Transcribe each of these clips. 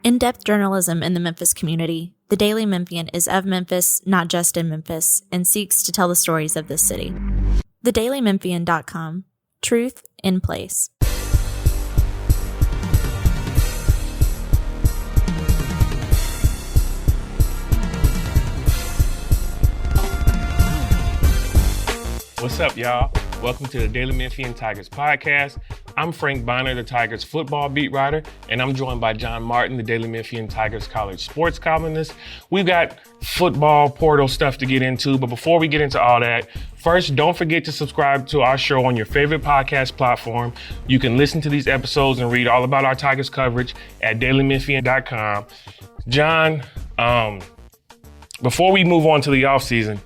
In-depth journalism in the Memphis community, the Daily Memphian is of Memphis, not just in Memphis, and seeks to tell the stories of this city. TheDailyMemphian.com. Truth in place. What's up, y'all? Welcome to the Daily Memphian Tigers podcast. I'm Frank Bonner, the Tigers football beat writer, and I'm joined by John Martin, the Daily Memphian Tigers college sports columnist. We've got football portal stuff to get into, but before we get into all that, first, don't forget to subscribe to our show on your favorite podcast platform. You can listen to these episodes and read all about our Tigers coverage at dailymemphian.com. John, before we move on to the offseason,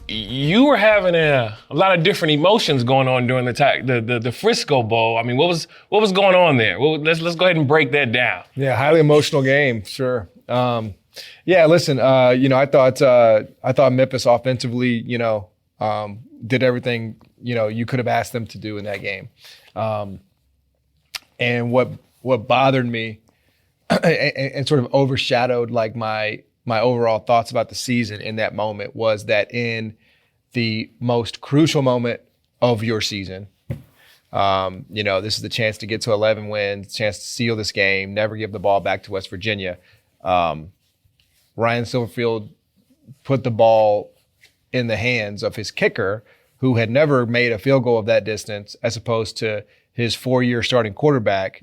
you were having a lot of different emotions going on during the Frisco Bowl. I mean, what was going on there? Well, let's go ahead and break that down. Yeah, highly emotional game, sure. Listen, I thought Memphis offensively, did everything you could have asked them to do in that game. And what bothered me and sort of overshadowed like my overall thoughts about the season in that moment was that in the most crucial moment of your season, this is the chance to get to 11 wins, chance to seal this game, never give the ball back to West Virginia. Ryan Silverfield put the ball in the hands of his kicker, who had never made a field goal of that distance, as opposed to his 4-year starting quarterback,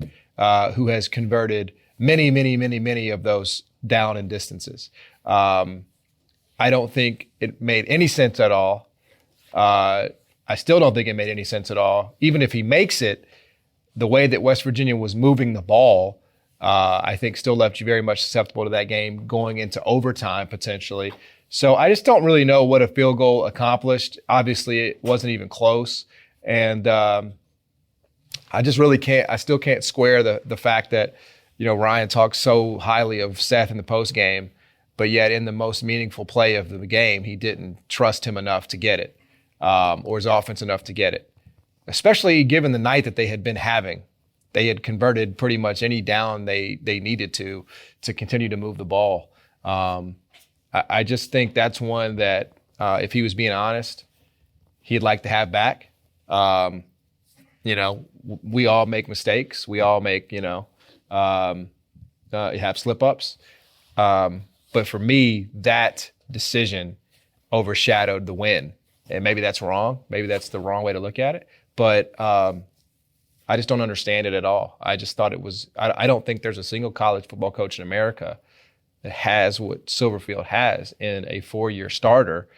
who has converted many of those down in distances. I don't think it made any sense at all. I still don't think it made any sense at all. Even if he makes it, the way that West Virginia was moving the ball, I think still left you very much susceptible to that game going into overtime potentially. So I just don't really know what a field goal accomplished. Obviously, it wasn't even close. And I still can't square the fact that Ryan talks so highly of Seth in the post game, but yet in the most meaningful play of the game, he didn't trust him enough to get it, or his offense enough to get it, especially given the night that they had been having. They had converted pretty much any down they needed to continue to move the ball. I just think that's one that, if he was being honest, he'd like to have back. We all make mistakes. We all make, have slip-ups. But for me, that decision overshadowed the win. And maybe that's wrong. Maybe that's the wrong way to look at it. But I just don't understand it at all. I just thought it was – I don't think there's a single college football coach in America that has what Silverfield has in a 4-year starter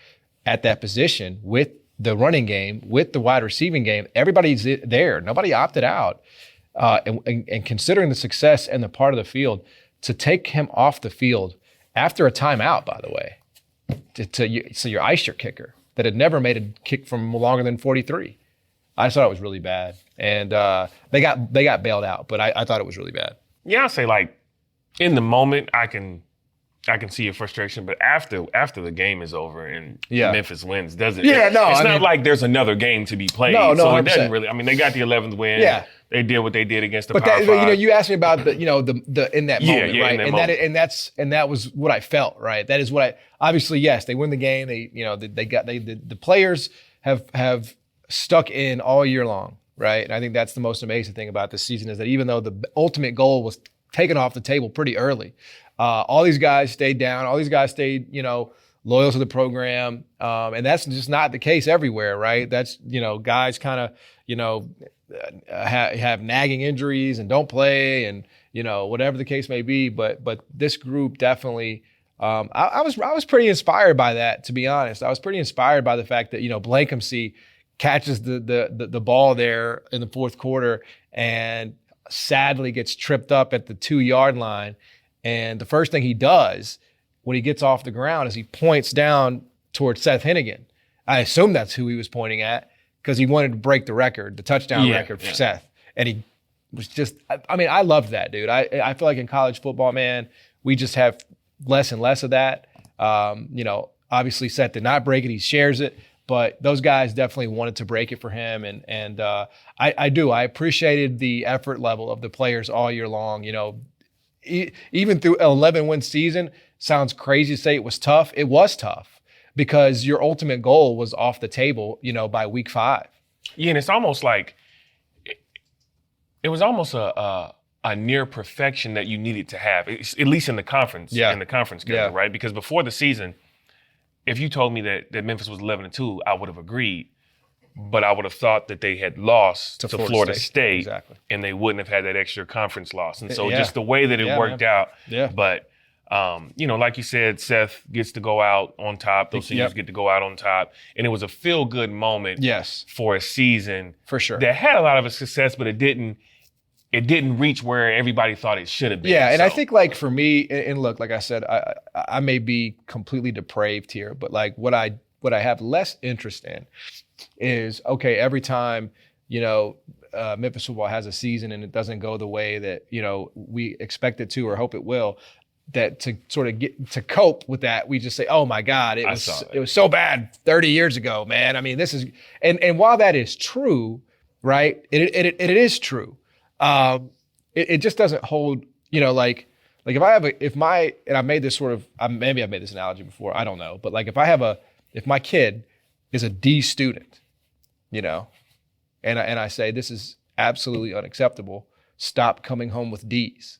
at that position with the running game, with the wide receiving game. Everybody's there. Nobody opted out. And considering the success and the part of the field, to take him off the field after a timeout, by the way, so you ice your kicker that had never made a kick from longer than 43. I just thought it was really bad. And they got bailed out, but I thought it was really bad. Yeah, I'll say, like, in the moment, I can see your frustration, but after the game is over and Memphis wins, does it? Yeah, no. It's not like there's another game to be played. No, so 100%. It doesn't really. I mean, they got the 11th win. Yeah. They did what they did against the But Power Five. you asked me about the in that moment, right? In that moment. And that was what I felt, right? That is what I obviously, yes, they win the game. The players have stuck in all year long, right? And I think that's the most amazing thing about this season is that even though the ultimate goal was taken off the table pretty early, all these guys stayed down. All these guys stayed, loyal to the program. And that's just not the case everywhere, right? That's, guys kind of, have nagging injuries and don't play and, whatever the case may be. But this group definitely, I was pretty inspired by that, to be honest. I was pretty inspired by the fact that, Blankumsey catches the ball there in the fourth quarter and sadly gets tripped up at the 2-yard line. And the first thing he does when he gets off the ground is he points down towards Seth Hennigan. I assume that's who he was pointing at because he wanted to break the record, the touchdown record for Seth. And he was just – I loved that, dude. I feel like in college football, man, we just have less and less of that. Obviously Seth did not break it. He shares it. But those guys definitely wanted to break it for him. And I appreciated the effort level of the players all year long. even through an 11-win season, sounds crazy to say it was tough. It was tough because your ultimate goal was off the table, by week 5. Yeah, and it's almost like it was almost a near perfection that you needed to have, at least in the conference, schedule, right? Because before the season, if you told me that Memphis was 11-2, I would have agreed. But I would have thought that they had lost to Florida State exactly. And they wouldn't have had that extra conference loss. And so just the way that it worked out. Yeah. But, like you said, Seth gets to go out on top. Those seniors get to go out on top. And it was a feel-good moment for a season. For sure. That had a lot of success, but it didn't reach where everybody thought it should have been. Yeah, and I think like for me, and look, like I said, I may be completely depraved here, but like what I have less interest in is, okay, every time, Memphis football has a season and it doesn't go the way that, we expect it to or hope it will, that to sort of get to cope with that, we just say, oh my God, it was so bad 30 years ago, man. I mean, this is, and while that is true, right, it is true. It just doesn't hold, like if I made this sort of, maybe I've made this analogy before, I don't know, but like if my kid is a D student, and I say, this is absolutely unacceptable, stop coming home with D's.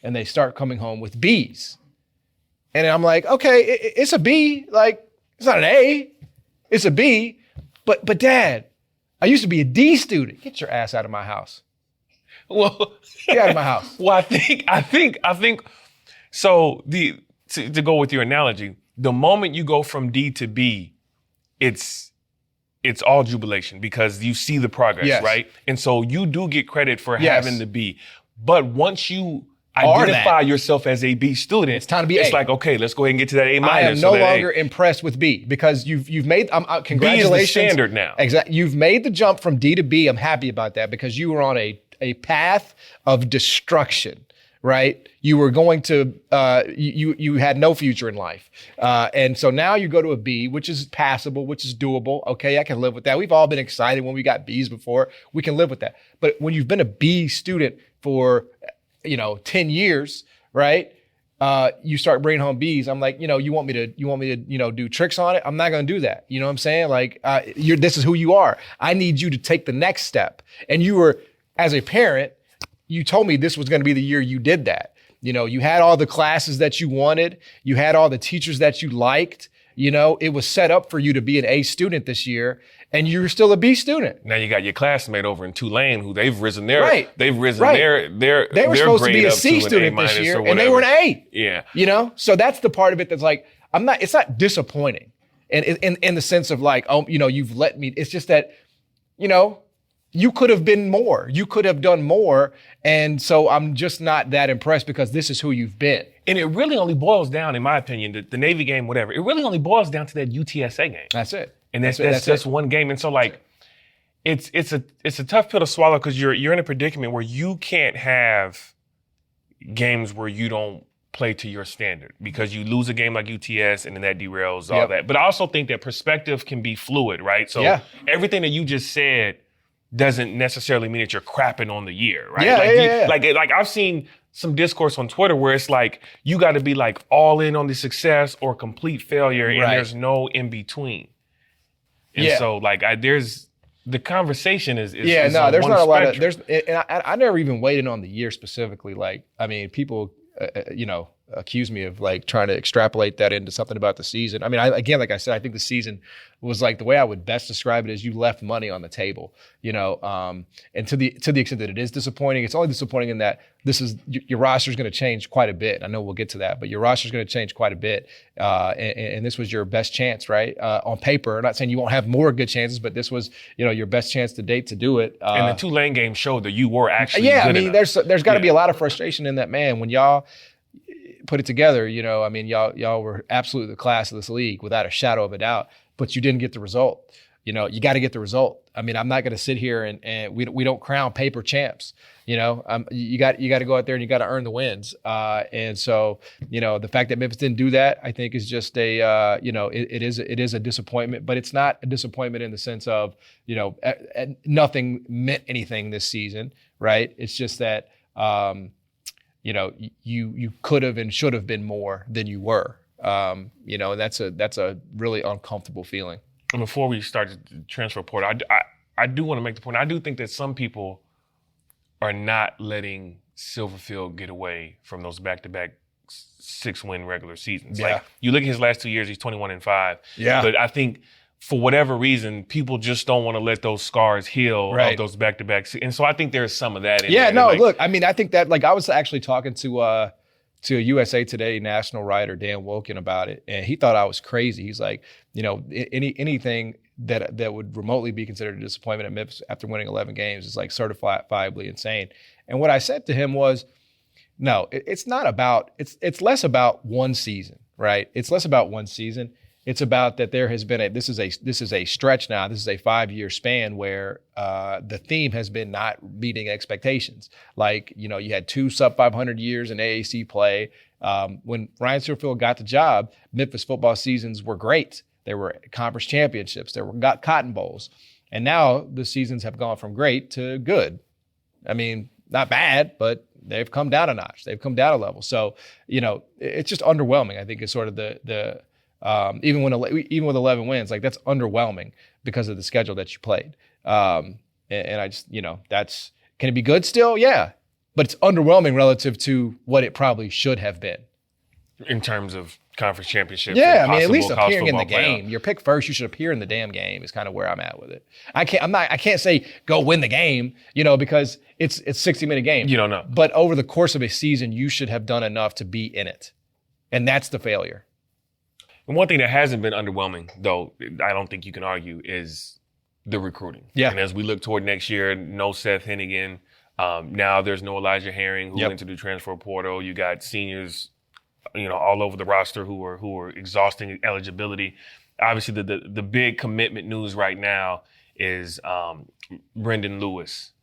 And they start coming home with B's. And I'm like, okay, it's a B, like, it's not an A, it's a B, but Dad, I used to be a D student. Get your ass out of my house. Well, get out of my house. Well, I think, so to go with your analogy, the moment you go from D to B, it's all jubilation because you see the progress, right? And so you do get credit for having the B. But once you identify yourself as a B student, it's time to be A. It's like, okay, let's go ahead and get to that A minus. I am no longer impressed with B because you've made, congratulations. B is the standard now. Exactly. You've made the jump from D to B. I'm happy about that because you were on a path of destruction. Right? You were going to, you had no future in life. And so now you go to a B, which is passable, which is doable. Okay, I can live with that. We've all been excited when we got Bs before. We can live with that. But when you've been a B student for, 10 years, right? You start bringing home Bs. I'm like, you want me to, do tricks on it? I'm not going to do that. You know what I'm saying? Like, this is who you are. I need you to take the next step. And you were, as a parent, you told me this was going to be the year you did that. You had all the classes that you wanted. You had all the teachers that you liked. It was set up for you to be an A student this year, and you're still a B student. Now you got your classmate over in Tulane who they've risen their They were supposed to be a C student this year, and they were an A. Yeah. So that's the part of it that's like, it's not disappointing, and in the sense of like, you've let me. It's just that, you could have been more. You could have done more. And so I'm just not that impressed because this is who you've been. And it really only boils down, in my opinion, the Navy game, whatever, it really only boils down to that UTSA game. That's it. And that's just one game. And so like, it's a tough pill to swallow because you're in a predicament where you can't have games where you don't play to your standard because you lose a game like UTS and then that derails all that. But I also think that perspective can be fluid, right? So everything that you just said doesn't necessarily mean that you're crapping on the year, right? Like I've seen some discourse on Twitter where it's like you got to be like all in on the success or complete failure, and there's no in between. And so like there's the conversation is there's not spectrum. A lot of and I never even weighed in on the year specifically. Like I mean, people accuse me of like trying to extrapolate that into something about the season. I mean, like I said, I think the season was like the way I would best describe it is you left money on the table, and to the extent that it is disappointing, it's only disappointing in that your roster is going to change quite a bit. I know we'll get to that, but your roster is going to change quite a bit. And this was your best chance, right? On paper, I'm not saying you won't have more good chances, but this was, your best chance to date to do it. And the Tulane game showed that you were actually good I mean, enough. there's got to be a lot of frustration in that, man, when y'all put it together, I mean, y'all were absolutely the class of this league without a shadow of a doubt, but you didn't get the result. You got to get the result. I mean, I'm not going to sit here and we don't crown paper champs. You got to go out there and you got to earn the wins. And so, the fact that Memphis didn't do that, I think is just it is a disappointment, but it's not a disappointment in the sense of, nothing meant anything this season, right? It's just that, you could have and should have been more than you were. And that's a really uncomfortable feeling. And before we start the transfer portal, I do want to make the point. I do think that some people are not letting Silverfield get away from those back-to-back 6-win regular seasons. Yeah. Like, you look at his last 2 years, he's 21-5. Yeah. But I think for whatever reason, people just don't want to let those scars heal of those back-to-back. And so I think there's some of that in there. No, look, I mean, I think that, like, I was actually talking to a USA Today national writer, Dan Woken, about it, and he thought I was crazy. He's like, anything that would remotely be considered a disappointment at Memphis after winning 11 games is like certifiably insane. And what I said to him was, no, it's not about, it's less about one season, right? It's less about one season. It's about that there has been this is a stretch now. This is a 5-year span where the theme has been not meeting expectations. Like, you had 2 sub 500 years in AAC play. When Ryan Silverfield got the job, Memphis football seasons were great. There were conference championships. There were Cotton Bowls. And now the seasons have gone from great to good. I mean, not bad, but they've come down a notch. They've come down a level. So, it's just underwhelming. I think is sort of the even with 11 wins, like, that's underwhelming because of the schedule that you played. And I just, can it be good still? Yeah, but it's underwhelming relative to what it probably should have been. In terms of conference championships. Yeah, I mean, at least appearing in the game. You're picked first, you should appear in the damn game is kind of where I'm at with it. I can't say go win the game, because it's 60-minute game. You don't know. But over the course of a season, you should have done enough to be in it. And that's the failure. And one thing that hasn't been underwhelming, though, I don't think you can argue, is the recruiting. Yeah. And as we look toward next year, no Seth Hennigan. Now there's no Elijah Herring who went to the transfer portal. You got seniors, all over the roster who are exhausting eligibility. Obviously, the big commitment news right now is Brendan Lewis.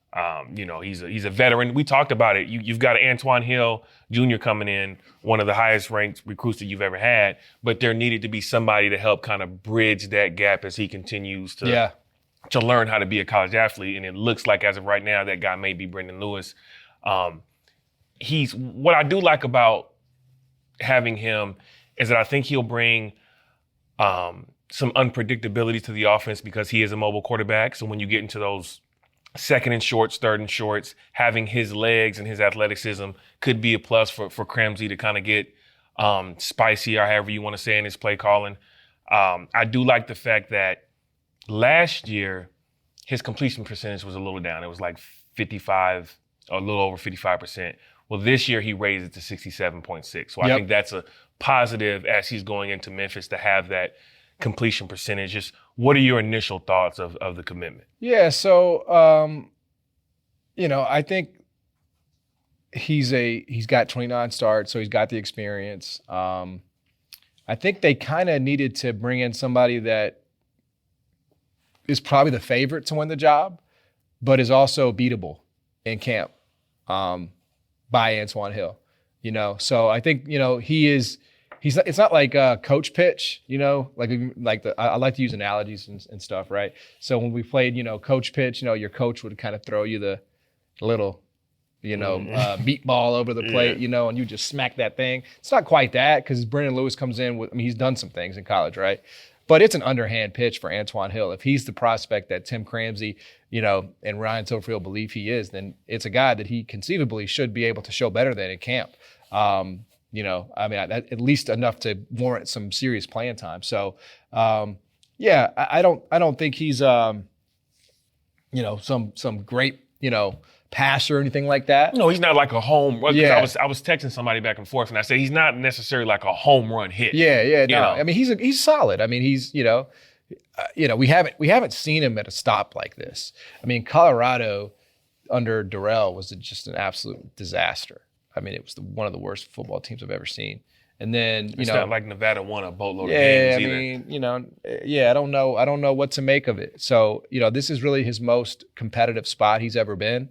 He's a veteran. We talked about it. You've got Antoine Hill Jr. coming in, one of the highest ranked recruits that you've ever had, but there needed to be somebody to help kind of bridge that gap as he continues to learn how to be a college athlete. And it looks like as of right now, that guy may be Brendan Lewis. What I do like about having him is that I think he'll bring some unpredictability to the offense because he is a mobile quarterback. So when you get into those second and shorts, third and shorts, having his legs and his athleticism could be a plus for Cramsey to kind of get spicy, or however you want to say, in his play calling. I do like the fact that last year his completion percentage was a little down. It was like 55, or a little over 55%. Well, this year he raised it to 67.6. So I think that's a positive as he's going into Memphis to have that completion percentage. Just what are your initial thoughts of the commitment? Yeah, so I think he's got 29 starts, so he's got the experience. I think they kind of needed to bring in somebody that is probably the favorite to win the job, but is also beatable in camp by Antoine Hill. So I think it's not like a coach pitch, I like to use analogies and stuff, right? So when we played, coach pitch, your coach would kind of throw you the little, meatball over the plate, and you just smack that thing. It's not quite that, because Brendan Lewis comes in with, he's done some things in college, right? But it's an underhand pitch for Antoine Hill. If he's the prospect that Tim Cramsey, and Ryan Silverfield believe he is, then it's a guy that he conceivably should be able to show better than in camp. At least enough to warrant some serious playing time. So, I don't think he's, some great, passer or anything like that. No, he's not like a home run. Yeah. I was texting somebody back and forth, and I said he's not necessarily like a home run hit. No. I mean, he's solid. I mean, he's, we haven't seen him at a stop like this. I mean, Colorado under Durrell was just an absolute disaster. I mean, it was one of the worst football teams I've ever seen. And then, it's not like Nevada won a boatload of games either. I don't know what to make of it. So, this is really his most competitive spot he's ever been.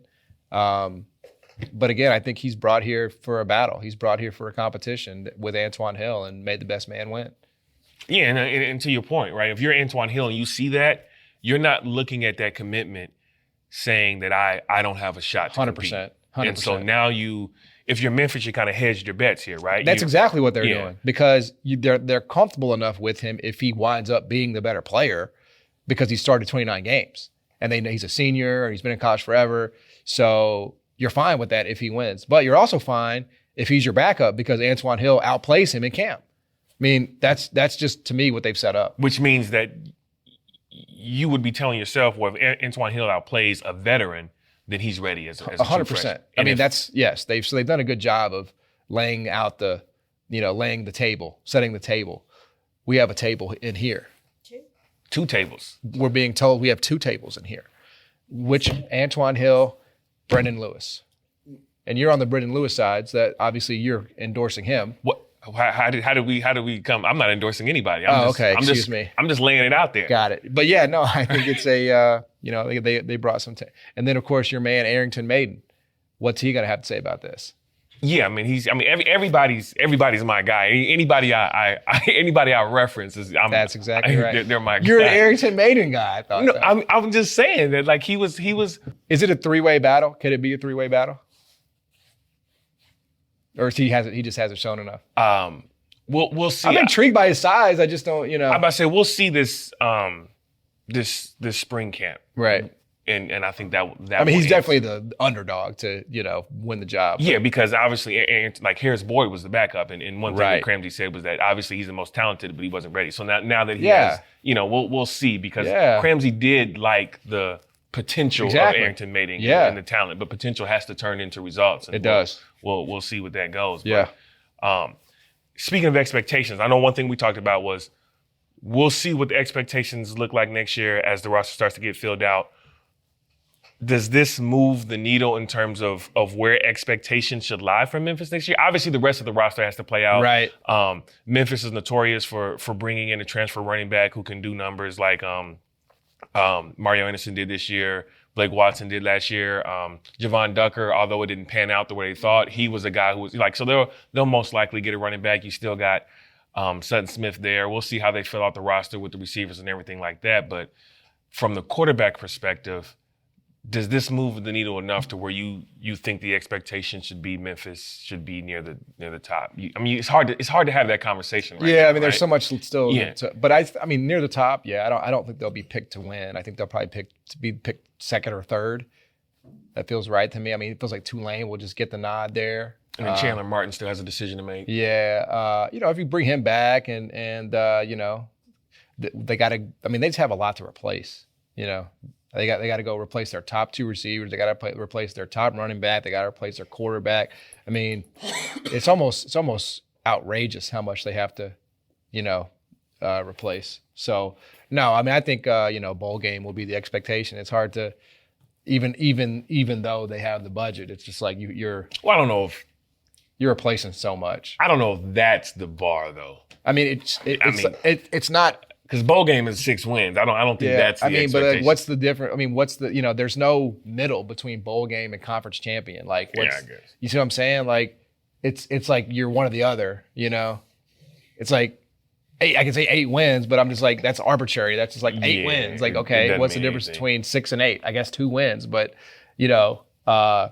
But again, I think he's brought here for a battle. He's brought here for a competition with Antoine Hill and made the best man win. Yeah, and to your point, right? If you're Antoine Hill and you see that, you're not looking at that commitment saying that I don't have a shot to 100%. And so now if you're Memphis, you kind of hedged your bets here, right? That's exactly what they're doing, because they're comfortable enough with him if he winds up being the better player, because he started 29 games and they know he's a senior and he's been in college forever. So you're fine with that if he wins, but you're also fine if he's your backup because Antoine Hill outplays him in camp. I mean, that's just to me what they've set up. Which means that you would be telling yourself, well, if Antoine Hill outplays a veteran, then he's ready as a 100%. I mean, they've done a good job of laying out laying the table, setting the table. We have a table in here. Two tables. We're being told we have two tables in here. Which Antoine Hill, Brendan Lewis. And you're on the Brendan Lewis side, so that obviously you're endorsing him. What? How did we come? I'm not endorsing anybody. Okay. Excuse me. I'm just laying it out there. Got it. But yeah, no, I think it's they brought some, and then of course your man Arrington Maiden. What's he gonna have to say about this? Yeah, I mean everybody's my guy. Anybody I reference is. That's exactly right. They're my guy. You're an Arrington Maiden guy. I thought. No, I'm just saying that like he was. Is it a three-way battle? Could it be a three-way battle? Or he just hasn't shown enough. We'll see. I'm intrigued by his size. I just don't, I'm about to say we'll see this this spring camp. Right. And I think that I mean, he's definitely the underdog to, win the job. Yeah, because obviously like Harris Boyd was the backup, and one thing that Cramsey said was that obviously he's the most talented, but he wasn't ready. So now that he has, we'll see, because Cramsey did like the potential of Arrington Maiden and the talent, but potential has to turn into results. And it does. We'll see what that goes. Yeah. But, speaking of expectations, I know one thing we talked about was we'll see what the expectations look like next year as the roster starts to get filled out. Does this move the needle in terms of where expectations should lie for Memphis next year? Obviously, the rest of the roster has to play out. Right. Memphis is notorious for bringing in a transfer running back who can do numbers like Mario Anderson did this year, Blake Watson did last year. Javon Ducker, although it didn't pan out the way they thought, he was a guy who was like, so they'll most likely get a running back. You still got Sutton Smith there. We'll see how they fill out the roster with the receivers and everything like that. But from the quarterback perspective, does this move the needle enough to where you think the expectation should be Memphis should be near the top? It's hard to have that conversation. Right now, there's so much still. Yeah. But I mean, near the top, I don't think they'll be picked to win. I think they'll probably be picked second or third. That feels right to me. I mean, it feels like Tulane will just get the nod there. And then Chandler Martin still has a decision to make. Yeah. If you bring him back and they got to. I mean, they just have a lot to replace. They got to go replace their top two receivers. They got to replace their top running back. They got to replace their quarterback. I mean, it's almost outrageous how much they have to, replace. So no, I mean, I think bowl game will be the expectation. It's hard to even though they have the budget. It's just like you're. Well, I don't know if you're replacing so much. I don't know if that's the bar though. I mean, it's not. Because bowl game is 6 wins. I don't think that's the expectation. But what's the difference? I mean, there's no middle between bowl game and conference champion. Like, I guess. You see what I'm saying? Like, it's like you're one or the other, It's like, I can say 8 wins, but I'm just like, that's arbitrary. That's just like 8 wins. Like, okay, what's the difference between 6 and 8? I guess 2 wins. But, I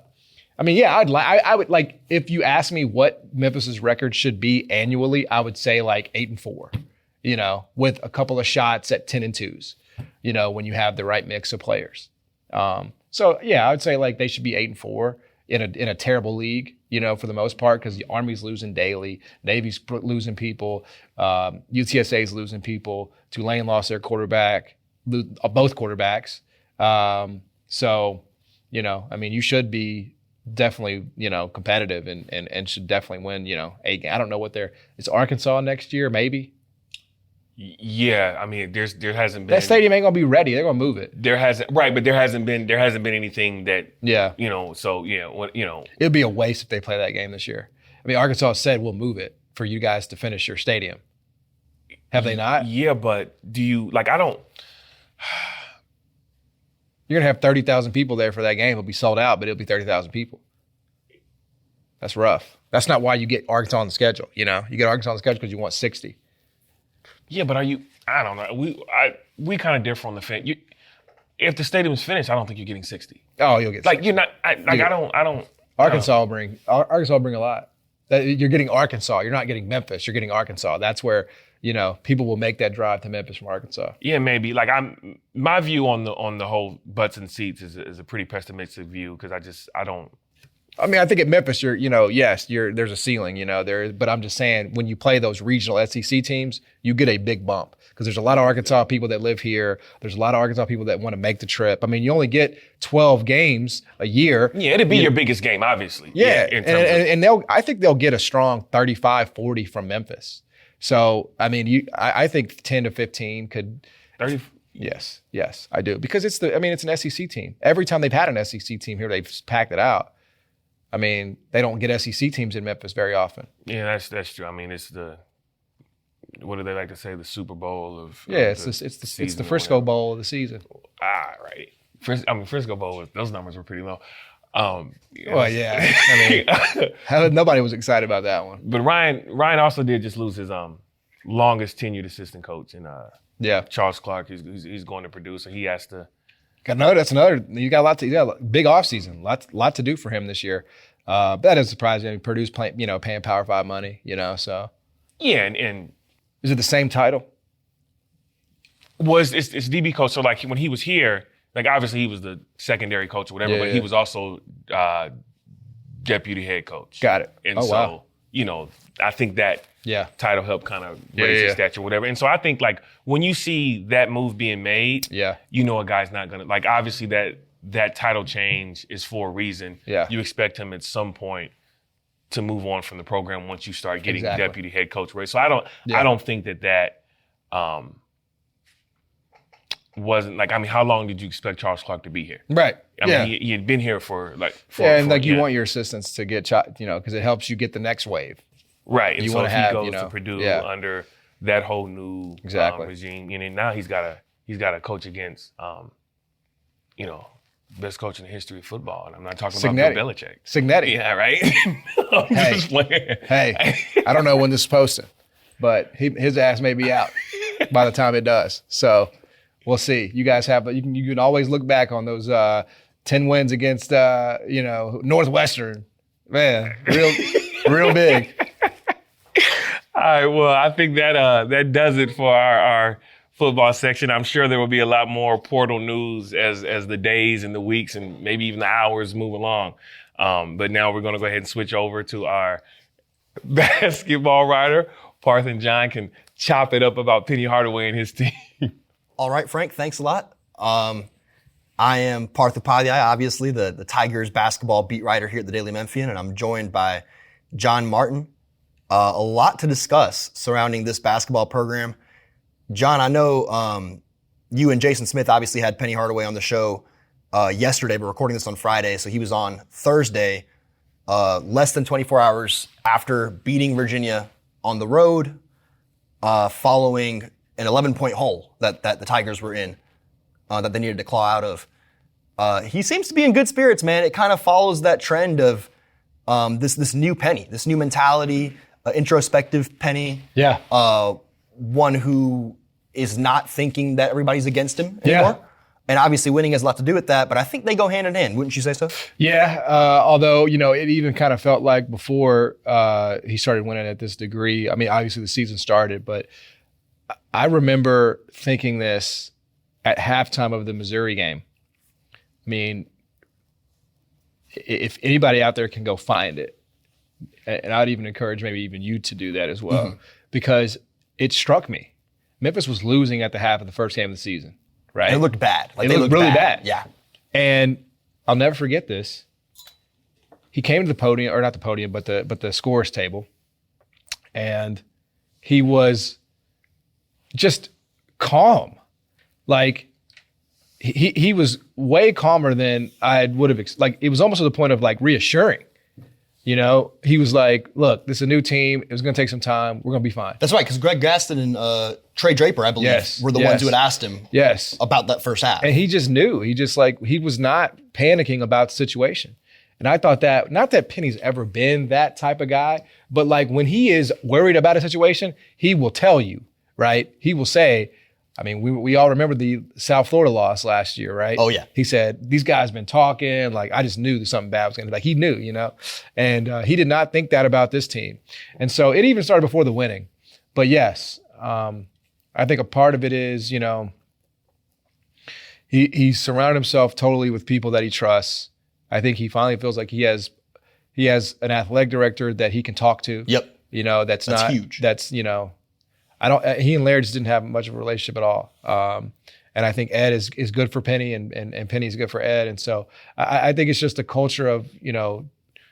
would like, if you ask me what Memphis's record should be annually, I would say like 8-4. With a couple of shots at 10-2s, when you have the right mix of players. I would say like they should be 8-4 in a terrible league, for the most part, because the Army's losing daily, Navy's losing people, UTSA's losing people, Tulane lost their quarterback, both quarterbacks. You should be definitely, competitive and should definitely win, 8 games. I don't know it's Arkansas next year, maybe. Yeah, I mean, there hasn't been that stadium ain't gonna be ready. They're gonna move it. But there hasn't been anything that it'd be a waste if they play that game this year. I mean, Arkansas said we'll move it for you guys to finish your stadium. Have they not? Yeah, but do you I don't. You're gonna have 30,000 people there for that game. It'll be sold out, but it'll be 30,000 people. That's rough. That's not why you get Arkansas on the schedule. You get Arkansas on the schedule because you want 60. Yeah, but I don't know. We kind of differ on the fence. If the stadium's finished, I don't think you're getting 60. Oh, you'll get 60. You're not. I don't. Arkansas will bring a lot. You're getting Arkansas. You're not getting Memphis. You're getting Arkansas. That's where, people will make that drive to Memphis from Arkansas. Yeah, maybe. Like my view on the whole butts and seats is a pretty pessimistic view because I don't. I mean, I think at Memphis, there's a ceiling, but I'm just saying when you play those regional SEC teams, you get a big bump because there's a lot of Arkansas people that live here. There's a lot of Arkansas people that want to make the trip. I mean, you only get 12 games a year. Yeah, it'd be your biggest game, obviously. Yeah, and I think they'll get a strong 35-40 from Memphis. So, I mean, I think 10 to 15 could. 30. Yes, I do because it's an SEC team. Every time they've had an SEC team here, they've packed it out. I mean, they don't get SEC teams in Memphis very often. Yeah, that's true. I mean, it's what do they like to say? The Super Bowl of it's the Frisco Bowl of the season. Right. Frisco Bowl. Those numbers were pretty low. Well, yeah. I mean, nobody was excited about that one. But Ryan also did just lose his longest tenured assistant coach in Charles Clark. He's going to Purdue, so he has to. That's another. You got a big offseason. Lot to do for him this year. That doesn't surprise me. I mean, Purdue's paying Power 5 money. So. Yeah, and is it the same title? It's DB coach. So like when he was here, like obviously he was the secondary coach or whatever, but he was also deputy head coach. Got it. And wow. I think that title helped kind of raise his stature or whatever. And so I think like when you see that move being made, a guy's not gonna like obviously that title change is for a reason. Yeah. You expect him at some point to move on from the program once you start getting deputy head coach race. So I don't think that wasn't like, I mean, how long did you expect Charles Clark to be here? Right. I mean, he had been here for you want your assistants to get because it helps you get the next wave. Right. And so if he goes to Purdue under that whole new regime, and now he's got to coach against, best coach in the history of football. And I'm not talking about Bill Belichick. Cignetti. Yeah, right? Just playing. Hey, I don't know when this is posted, but his ass may be out by the time it does. So we'll see. You guys you can always look back on those 10 wins against, Northwestern. Man, real big. All right, well, I think that does it for our football section. I'm sure there will be a lot more portal news as the days and the weeks and maybe even the hours move along. But now we're going to go ahead and switch over to our basketball writer. Parth and John can chop it up about Penny Hardaway and his team. All right, Frank, thanks a lot. I am Parth Upadhyaya, obviously the Tigers basketball beat writer here at the Daily Memphian, and I'm joined by John Martin. A lot to discuss surrounding this basketball program. John, I know you and Jason Smith obviously had Penny Hardaway on the show yesterday, but recording this on Friday, so he was on Thursday, less than 24 hours after beating Virginia on the road, following an 11-point hole that the Tigers were in, that they needed to claw out of. He seems to be in good spirits, man. It kind of follows that trend of this new Penny, this new mentality, introspective Penny. Yeah. One who is not thinking that everybody's against him anymore. Yeah. And obviously winning has a lot to do with that, but I think they go hand in hand. Wouldn't you say so? Yeah, although, it even kind of felt like before he started winning at this degree, I mean, obviously the season started, but I remember thinking this at halftime of the Missouri game. I mean, if anybody out there can go find it, and I'd even encourage maybe even you to do that as well, because it struck me. Memphis was losing at the half of the first game of the season, right? And it looked bad. Like they looked really bad. Yeah. And I'll never forget this. He came to the podium, or not the podium, but the scores table, and he was just calm. Like he was way calmer than I would have. It was almost to the point of like reassuring. He was like, look, this is a new team. It was going to take some time. We're going to be fine. That's right, because Greg Gaston and Trey Draper, I believe, were the ones who had asked him about that first half. And he just knew. He was not panicking about the situation. And I thought that, not that Penny's ever been that type of guy, but like when he is worried about a situation, he will tell you, right? He will say, I mean, we all remember the South Florida loss last year, right? Oh, yeah. He said, these guys been talking, like, I just knew that something bad was going to be. Like, he knew, and he did not think that about this team. And so it even started before the winning. But yes, I think a part of it is, he's surrounded himself totally with people that he trusts. I think he finally feels like he has an athletic director that he can talk to. Yep. That's not huge. That's, he and Laird just didn't have much of a relationship at all. And I think Ed is good for Penny and Penny's good for Ed. And so I think it's just a culture of,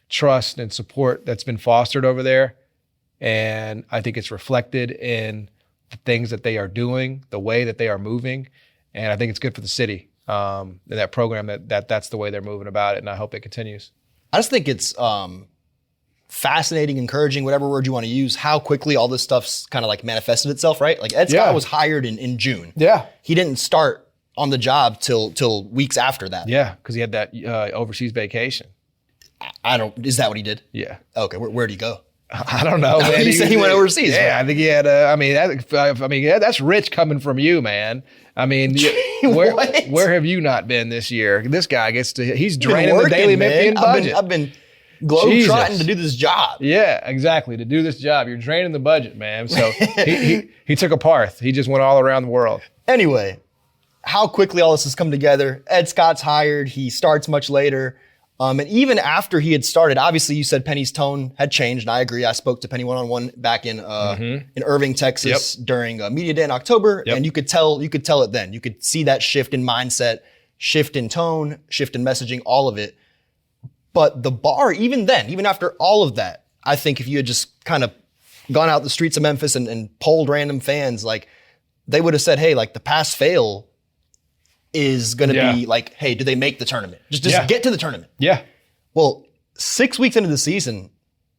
trust and support that's been fostered over there. And I think it's reflected in the things that they are doing, the way that they are moving. And I think it's good for the city, and that program that's the way they're moving about it. And I hope it continues. I just think it's fascinating, encouraging, whatever word you want to use, how quickly all this stuff's kind of like manifested itself, right? Like Ed Scott was hired in June. Yeah. He didn't start on the job till weeks after that. Yeah, because he had that overseas vacation. Is that what he did? Yeah. Okay, where'd he go? I don't know, man. He said he went overseas. Yeah, I think he had. That's rich coming from you, man. I mean, where have you not been this year? This guy he's draining the Daily Memphian budget. I've been globe-trotting to do this job. Yeah, exactly. To do this job, you're draining the budget, man. So he took a Parth. He just went all around the world. Anyway, how quickly all this has come together. Ed Scott's hired. He starts much later. And even after he had started, obviously you said Penny's tone had changed, and I agree. I spoke to Penny one-on-one back in Irving, Texas during Media Day in October, and you could tell it then. You could see that shift in mindset, shift in tone, shift in messaging, all of it. But the bar, even then, even after all of that, I think if you had just kind of gone out the streets of Memphis and polled random fans, like they would have said, hey, like the pass fail is going to be like, hey, do they make the tournament? Just get to the tournament. Yeah. Well, 6 weeks into the season,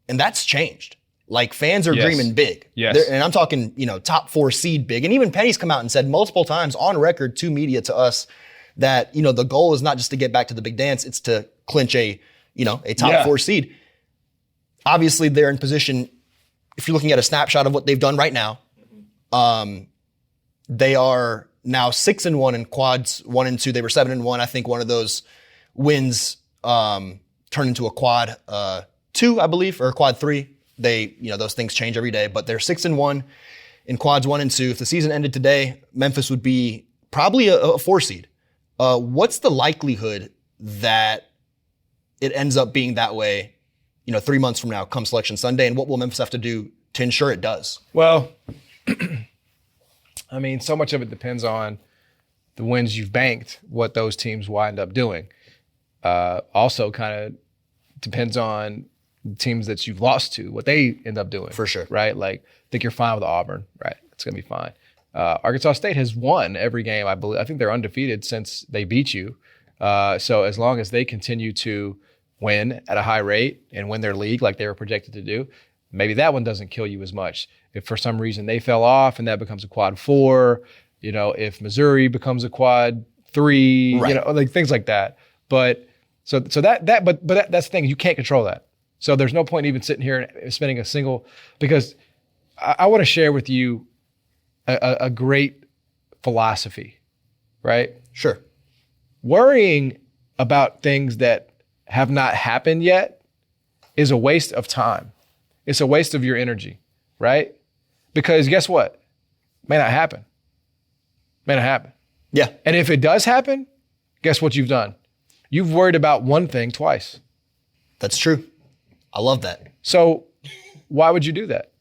and that's changed. Like fans are dreaming big. Yes. And I'm talking, top 4 seed big. And even Penny's come out and said multiple times on record to media, to us, that, the goal is not just to get back to the big dance, it's to clinch a top 4 seed. Obviously, they're in position, if you're looking at a snapshot of what they've done right now, they are now 6-1 in quads 1 and 2. They were 7-1. I think one of those wins turned into a quad 2, I believe, or a quad 3. They, those things change every day, but they're 6-1 in quads 1 and 2. If the season ended today, Memphis would be probably a 4 seed. What's the likelihood that it ends up being that way, 3 months from now, come Selection Sunday, and what will Memphis have to do to ensure it does? Well, I mean, so much of it depends on the wins you've banked, what those teams wind up doing. Also kind of depends on the teams that you've lost to, what they end up doing. For sure. Right? Like, I think you're fine with Auburn, right? It's going to be fine. Arkansas State has won every game, I believe. I think they're undefeated since they beat you. So as long as they continue to win at a high rate and win their league like they were projected to do, maybe that one doesn't kill you as much. If for some reason they fell off and that becomes a quad 4, if Missouri becomes a quad 3, right. Like things like that. But that's the thing, you can't control that. So there's no point even sitting here and spending a single, because I want to share with you a great philosophy, right? Sure. Worrying about things that have not happened yet is a waste of time. It's a waste of your energy, right? Because guess what? May not happen. May not happen. Yeah. And if it does happen, guess what you've done? You've worried about one thing twice. That's true. I love that. So why would you do that?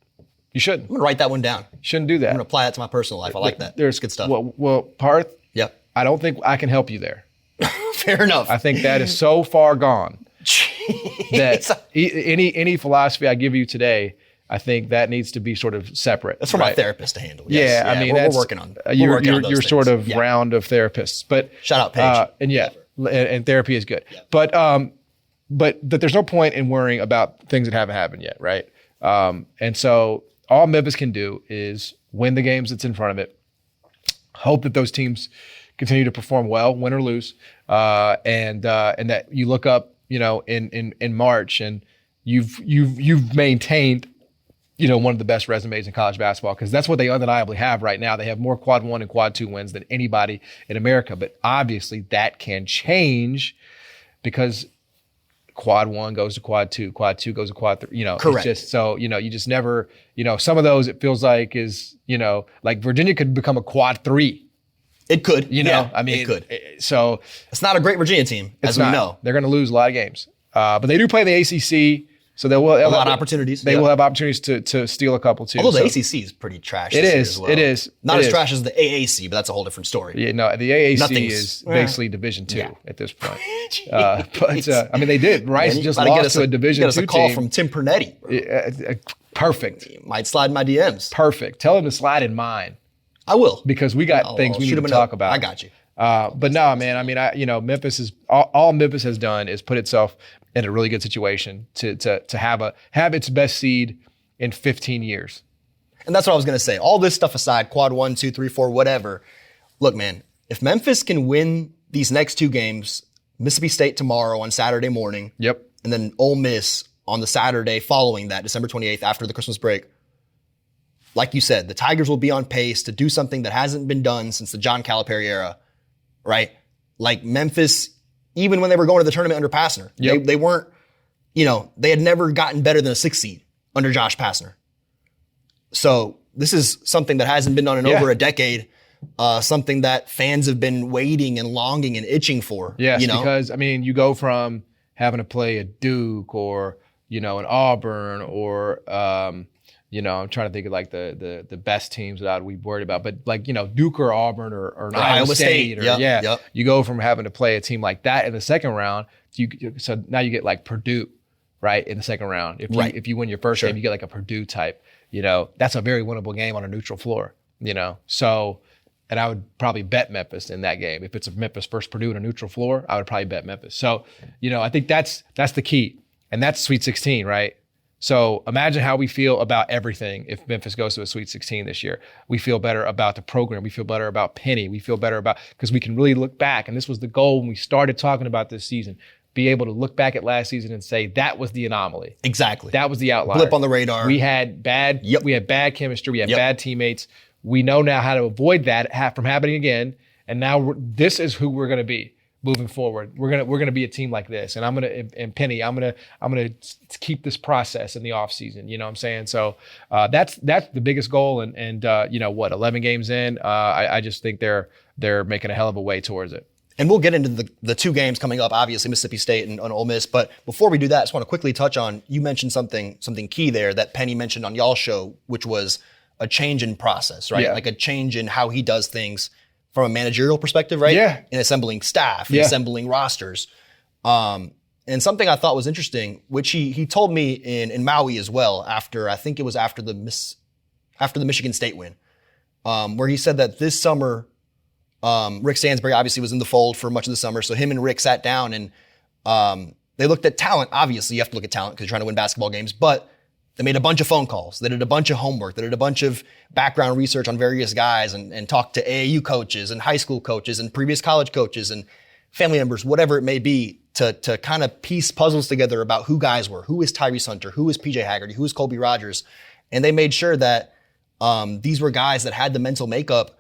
You shouldn't. I'm going to write that one down. You shouldn't do that. I'm going to apply that to my personal life. I like that. There's good stuff. Well, Parth, yep. I don't think I can help you there. Fair enough. I think that is so far gone Jeez. that any philosophy I give you today, I think that needs to be sort of separate. That's for my therapist to handle. Yes. Yeah, I mean, we're working on. Your sort of round of therapists, but shout out Paige. And therapy is good, but there's no point in worrying about things that haven't happened yet, right? And so all Memphis can do is win the games that's in front of it, hope that those teams continue to perform well, win or lose, and that you look up, in March and you've maintained, one of the best resumes in college basketball, because that's what they undeniably have right now. They have more quad 1 and quad 2 wins than anybody in America. But obviously that can change because quad 1 goes to quad 2 goes to quad 3, Correct. It's just so, you just never, some of those it feels like is, like Virginia could become a quad 3. It could. It could. So it's not a great Virginia team, as we know. They're going to lose a lot of games. But they do play in the ACC. So they'll have a lot of opportunities. They will have opportunities to steal a couple too. Although the ACC is pretty trash. It is. As well. It is. Not as trash as the AAC, but that's a whole different story. Yeah, no, the AAC is basically Division II at this point. They did. Rice just lost to a Division II team. Get us a call from Tim Pernetti. Perfect. Might slide in my DMs. Perfect. Tell him to slide in mine. I will, because we got things we need to talk about. I got you. But no, man. Memphis is all Memphis has done is put itself in a really good situation to have its best seed in 15 years. And that's what I was going to say. All this stuff aside, quad 1, 2, 3, 4, whatever. Look, man, if Memphis can win these next 2 games, Mississippi State tomorrow on Saturday morning. Yep. And then Ole Miss on the Saturday following that, December 28th, after the Christmas break. Like you said, the Tigers will be on pace to do something that hasn't been done since the John Calipari era, right? Like Memphis, even when they were going to the tournament under Pastner, they weren't, they had never gotten better than a 6 seed under Josh Pastner. So this is something that hasn't been done in over a decade, something that fans have been waiting and longing and itching for. Yes, because, you go from having to play a Duke or, an Auburn or, I'm trying to think of like the best teams that we worried about, but like, Duke or Auburn or Iowa State you go from having to play a team like that in the second round. So now you get like Purdue, right? In the second round. If you win your first game, you get like a Purdue type, that's a very winnable game on a neutral floor, So, and I would probably bet Memphis in that game. If it's a Memphis versus Purdue in a neutral floor, I would probably bet Memphis. So, I think that's the key. And that's Sweet 16, right? So imagine how we feel about everything if Memphis goes to a Sweet 16 this year. We feel better about the program. We feel better about Penny. We feel better about, because we can really look back. And this was the goal when we started talking about this season, be able to look back at last season and say, that was the anomaly. Exactly. That was the outlier. Blip on the radar. We had bad chemistry. We had bad teammates. We know now how to avoid that from happening again. And now this is who we're going to be moving forward. We're gonna be a team like this, and Penny, I'm gonna keep this process in the off season. You know what I'm saying? So that's the biggest goal. And 11 games in, I just think they're making a hell of a way towards it. And we'll get into the 2 games coming up, obviously Mississippi State and Ole Miss. But before we do that, I just want to quickly touch on, you mentioned something key there that Penny mentioned on y'all's show, which was a change in process, right? Yeah. Like a change in how he does things from a managerial perspective, right? Yeah. In assembling staff, in assembling rosters. And something I thought was interesting, which he told me in Maui as well, after the Michigan State win, where he said that this summer, Rick Stansbury obviously was in the fold for much of the summer. So him and Rick sat down and they looked at talent. Obviously, you have to look at talent because you're trying to win basketball games, but they made a bunch of phone calls. They did a bunch of homework. They did a bunch of background research on various guys and talked to AAU coaches and high school coaches and previous college coaches and family members, whatever it may be, to kind of piece puzzles together about who guys were. Who is Tyrese Hunter? Who is PJ Haggerty? Who is Colby Rogers? And they made sure that these were guys that had the mental makeup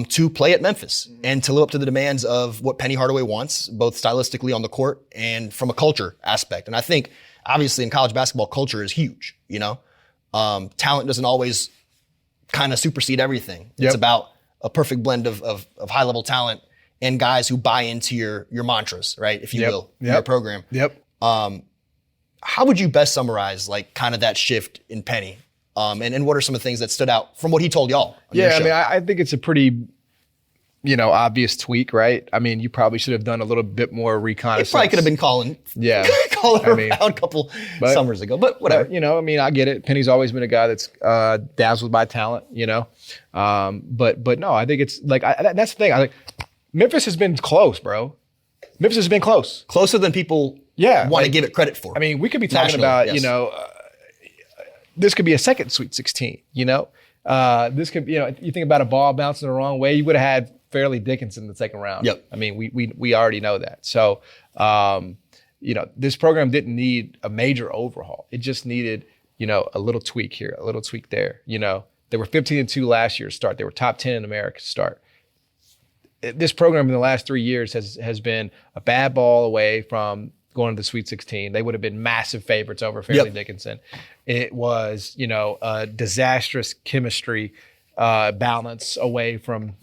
to play at Memphis and to live up to the demands of what Penny Hardaway wants, both stylistically on the court and from a culture aspect. And I think, obviously, in college basketball, culture is huge, Talent doesn't always kind of supersede everything. Yep. It's about a perfect blend of high-level talent and guys who buy into your mantras, right, if you will, in your program. Yep. How would you best summarize, like, kind of that shift in Penny? And what are some of the things that stood out from what he told y'all on your show? I think it's a pretty obvious tweak, right? You probably should have done a little bit more reconnaissance. He probably could have been calling around a couple summers ago, but whatever. But, I get it. Penny's always been a guy that's dazzled by talent, But no, I think it's like, that's the thing. I think Memphis has been close, bro. Memphis has been close. Closer than people want to give it credit for. We could be talking about, this could be a second Sweet 16, This could, you think about a ball bouncing the wrong way, you would have had Fairleigh Dickinson in the second round. Yep. We already know that. So, this program didn't need a major overhaul. It just needed a little tweak here, a little tweak there. They were 15-2 last year to start. They were top 10 in America to start. This program in the last 3 years has been a bad ball away from going to the Sweet 16. They would have been massive favorites over Fairleigh Dickinson. It was, a disastrous chemistry balance away from,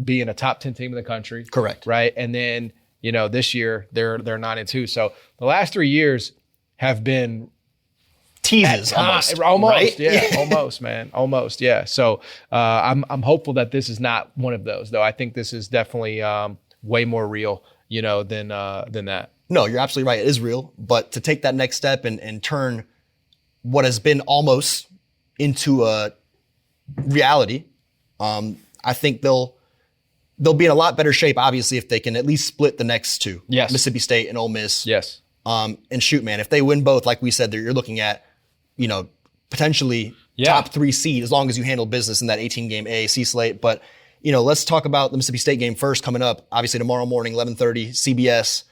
being a top 10 team in the country. Correct. Right. And then, this year they're 9-2. So the last 3 years have been teases almost, right? Yeah, almost, man, almost, yeah. So I'm hopeful that this is not one of those, though. I think this is definitely way more real, than that. No, you're absolutely right. It is real, but to take that next step and turn what has been almost into a reality, I think they'll be in a lot better shape, obviously, if they can at least split the next two, Mississippi State and Ole Miss. Yes. And shoot, man, if they win both, like we said, you're looking at, potentially top 3 seed as long as you handle business in that 18-game AAC slate. But, let's talk about the Mississippi State game first coming up. Obviously, tomorrow morning, 11:30, CBS.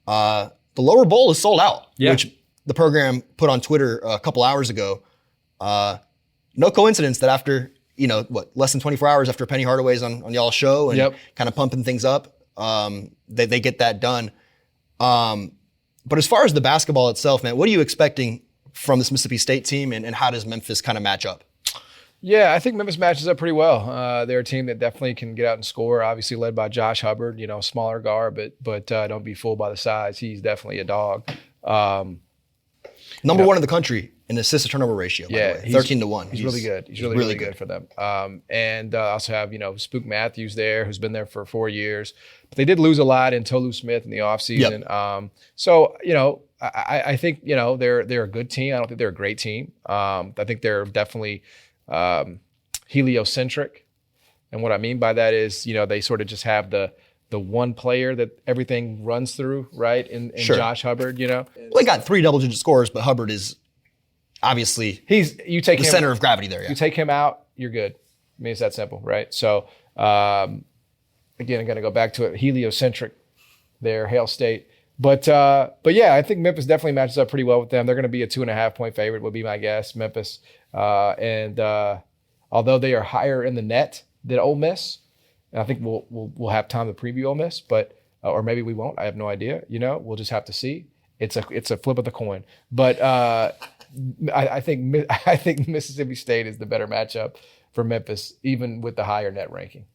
The lower bowl is sold out, which the program put on Twitter a couple hours ago. No coincidence that after, less than 24 hours after Penny Hardaway's on y'all's show and kind of pumping things up, they get that done. But as far as the basketball itself, man, what are you expecting from this Mississippi State team, and how does Memphis kind of match up? Yeah, I think Memphis matches up pretty well. They're a team that definitely can get out and score, obviously led by Josh Hubbard, smaller guard, but don't be fooled by the size. He's definitely a dog. Number one in the country in assist to turnover ratio, by the way, 13-1. He's really good. He's really good for them. And also have, Spook Matthews there, who's been there for 4 years. But they did lose a lot in Tolu Smith in the offseason. So, I think, they're a good team. I don't think they're a great team. I think they're definitely heliocentric. And what I mean by that is, they sort of just have the one player that everything runs through, right? In Josh Hubbard, Well, they got 3 double-digit scores, but Hubbard is obviously the center of gravity there. Yeah. You take him out, you're good. I mean, it's that simple, right? So, again, I'm going to go back to it, heliocentric there, Hail State. But yeah, I think Memphis definitely matches up pretty well with them. They're going to be a 2.5-point favorite, would be my guess, Memphis. And although they are higher in the net than Ole Miss, and I think we'll have time to preview Ole Miss, but or maybe we won't. I have no idea. We'll just have to see. It's a flip of the coin. But I think Mississippi State is the better matchup for Memphis, even with the higher net ranking.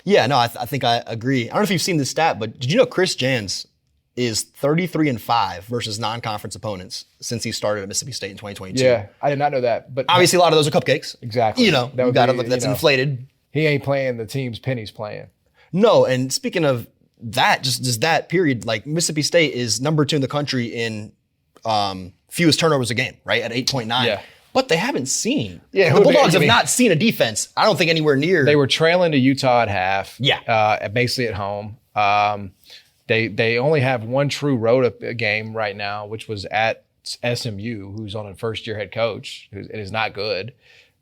Yeah, no, I think I agree. I don't know if you've seen this stat, but did you know Chris Jans is 33-5 versus non-conference opponents since he started at Mississippi State in 2022? Yeah, I did not know that. But obviously, a lot of those are cupcakes. Exactly. That's inflated. He ain't playing the teams Penny's playing. No, and speaking of that, just that period, like Mississippi State is number 2 in the country in fewest turnovers a game, right, at 8.9. Yeah. But they haven't seen. Yeah, the Bulldogs have not seen a defense, I don't think, anywhere near. They were trailing to Utah at half. Yeah. Basically at home. They only have one true road game right now, which was at SMU, who's on a first-year head coach, and is not good.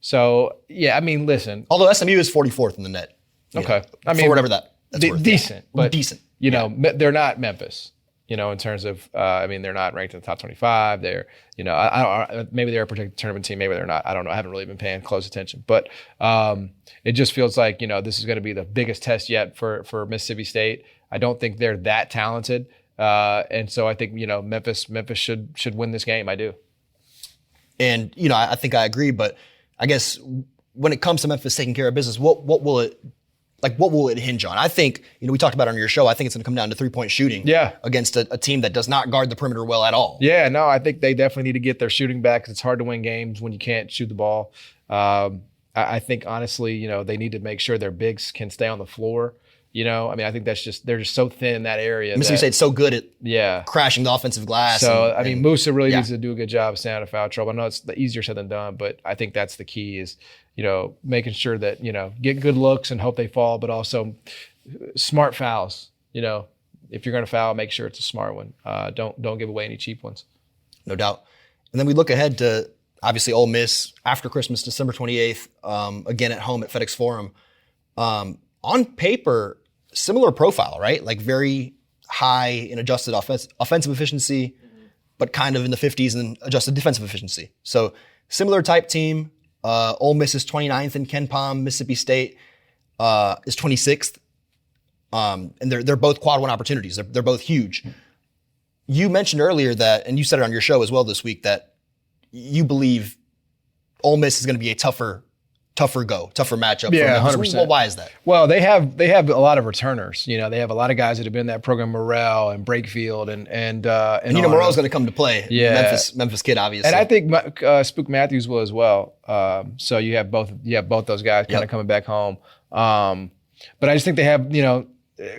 So, yeah, I mean, listen. Although SMU is 44th in the net. Okay. I mean, for whatever that's worth. Decent. Yeah. But, decent. They're not Memphis, in terms of, they're not ranked in the top 25. They're, maybe they're a protected tournament team. Maybe they're not. I don't know. I haven't really been paying close attention. But it just feels like, this is going to be the biggest test yet for Mississippi State. I don't think they're that talented. And so I think, Memphis should win this game. I do. And, I think I agree. But I guess when it comes to Memphis taking care of business, what will it hinge on? I think, we talked about it on your show, I think it's going to come down to 3-point shooting against a team that does not guard the perimeter well at all. Yeah, no, I think they definitely need to get their shooting back because it's hard to win games when you can't shoot the ball. I think, honestly, they need to make sure their bigs can stay on the floor. I think they're just so thin in that area. Mississippi State's so good at crashing the offensive glass. So, Musa really needs to do a good job of staying out of foul trouble. I know it's easier said than done, but I think that's the key is, making sure that, get good looks and hope they fall, but also smart fouls. If you're going to foul, make sure it's a smart one. Don't give away any cheap ones. No doubt. And then we look ahead to, obviously, Ole Miss after Christmas, December 28th, again at home at FedEx Forum. On paper, similar profile, right? Like very high in adjusted offensive efficiency, but kind of in the 50s in adjusted defensive efficiency. So similar type team. Ole Miss is 29th in Ken Pom. Mississippi State is 26th. And they're both quad 1 opportunities. They're both huge. You mentioned earlier that, and you said it on your show as well this week, that you believe Ole Miss is going to be a tougher matchup. Yeah, for Memphis. 100%. Well, why is that? Well, they have a lot of returners. You know, they have a lot of guys that have been in that program, Morrell and Brakefield, and you know Morrell's going to come to play. Yeah. Memphis kid, obviously. And I think Spook Matthews will as well. So you have both those guys kind of coming back home. But I just think they have, you know,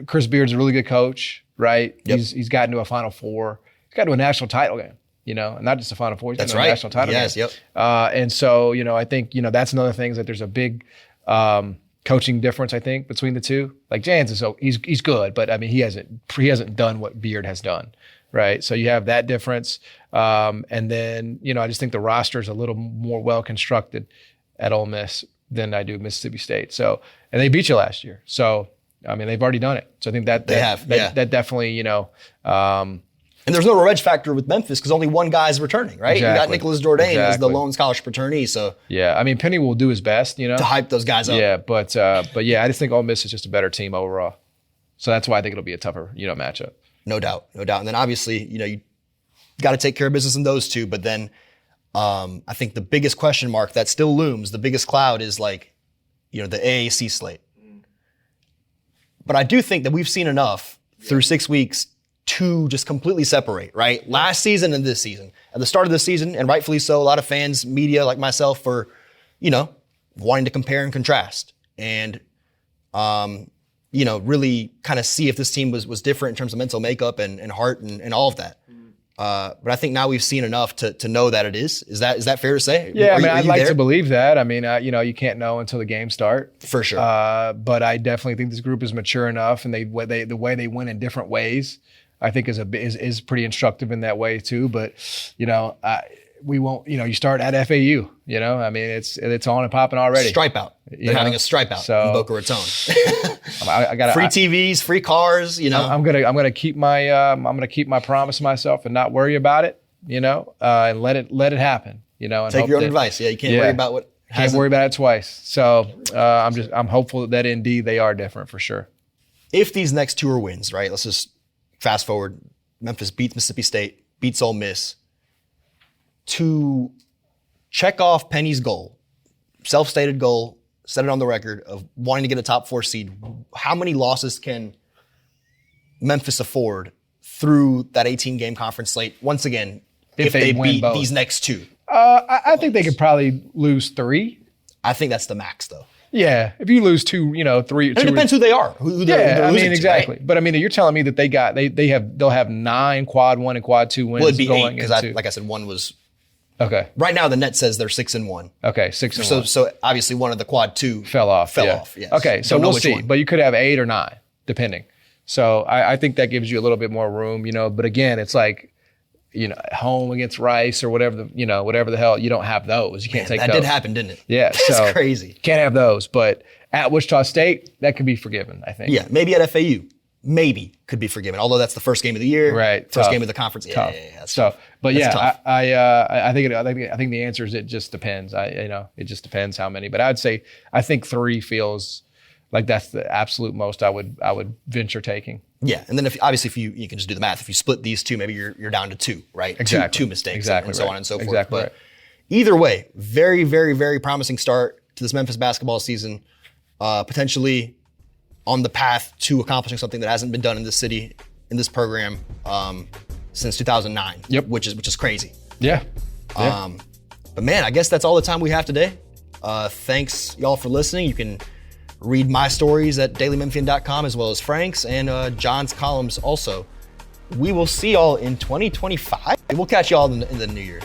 Chris Beard's a really good coach, right? Yep. He's gotten to a Final Four. He's got to a national title game. You know, and not just a Final Four. He's got That's to right. a national title Yes, game. yep. And so, you know, I think, you know, that's another thing is that there's a big coaching difference, I think, between the two. Like Jans is he's good, but I mean he hasn't done what Beard has done, right? So you have that difference, and then you know I just think the roster is a little more well constructed at Ole Miss than I do Mississippi State. So and they beat you last year, so I mean they've already done it. So I think that definitely you know. And there's no revenge factor with Memphis because only one guy's returning, right? Exactly. You got Nicholas Jourdain as the lone scholarship returnee, so yeah, I mean Penny will do his best, you know, to hype those guys up. Yeah, but yeah, I just think Ole Miss is just a better team overall. So that's why I think it'll be a tougher, you know, matchup. No doubt. And then obviously, you know, you got to take care of business in those two. But then I think the biggest question mark that still looms, the biggest cloud is like, you know, the AAC slate. But I do think that we've seen enough through 6 weeks to just completely separate, right? Last season and this season. At the start of the season, and rightfully so, a lot of fans, media like myself are, you know, wanting to compare and contrast and, you know, really kind of see if this team was different in terms of mental makeup and heart and all of that. But I think now we've seen enough to know that it is. Is that fair to say? Yeah, I mean, I'd like to believe that. I mean, you know, you can't know until the games start. For sure. But I definitely think this group is mature enough, and the way they win in different ways, I think is pretty instructive in that way too. But you know, we won't. You know, you start at FAU. You know, I mean, it's on and popping already. Stripe out. They're having a stripe out in Boca Raton. I got free TVs, free cars. You know, I'm gonna keep my promise to myself and not worry about it. You know, and let it happen. You know, and take your own advice. Yeah, you can't worry about what. Can't worry about it twice. So I'm hopeful that indeed they are different for sure. If these next two are wins, right? Let's just fast forward. Memphis beats Mississippi State, beats Ole Miss. To check off Penny's goal, self-stated goal, set it on the record of wanting to get a top 4 seed, how many losses can Memphis afford through that 18-game conference slate? Once again, if they beat both these next two. I think they could probably lose 3. I think that's the max, though. Yeah, if you lose 2, you know, 3. And it depends who they are. Who they're I mean, losing exactly. To, right? But I mean, you're telling me that they'll have 9 quad 1 and quad 2 wins. Well, it'd be going 8 because, like I said, one was. Okay. Right now, the net says they're 6-1. Okay, 6-1. So obviously, one of the quad 2 fell off. Yes. Okay, so we'll see. But you could have 8 or 9, depending. So I think that gives you a little bit more room, you know. But again, it's like, you know, home against Rice or whatever the hell, you don't have those. You can't take that those. That did happen, didn't it? Yeah, that's crazy. Can't have those. But at Wichita State, that could be forgiven, I think. Yeah, maybe at FAU. Maybe could be forgiven, although that's the first game of the year, right? First game of the conference. Yeah, that's tough. But that's yeah, tough. I think the answer is it just depends. It just depends how many. But I'd say I think 3 feels like that's the absolute most I would venture taking. Yeah, and then if you can just do the math. If you split these two, maybe you're down to 2, right? Exactly. Two mistakes, exactly, and so on and so forth. Exactly. But either way, very, very, very promising start to this Memphis basketball season. Potentially on the path to accomplishing something that hasn't been done in this city, in this program, since 2009. Yep. Which is crazy. Yeah. But man, I guess that's all the time we have today. Thanks y'all for listening. You can read my stories at dailymemphian.com as well as Frank's and John's columns also. We will see y'all in 2025. We'll catch y'all in the new year.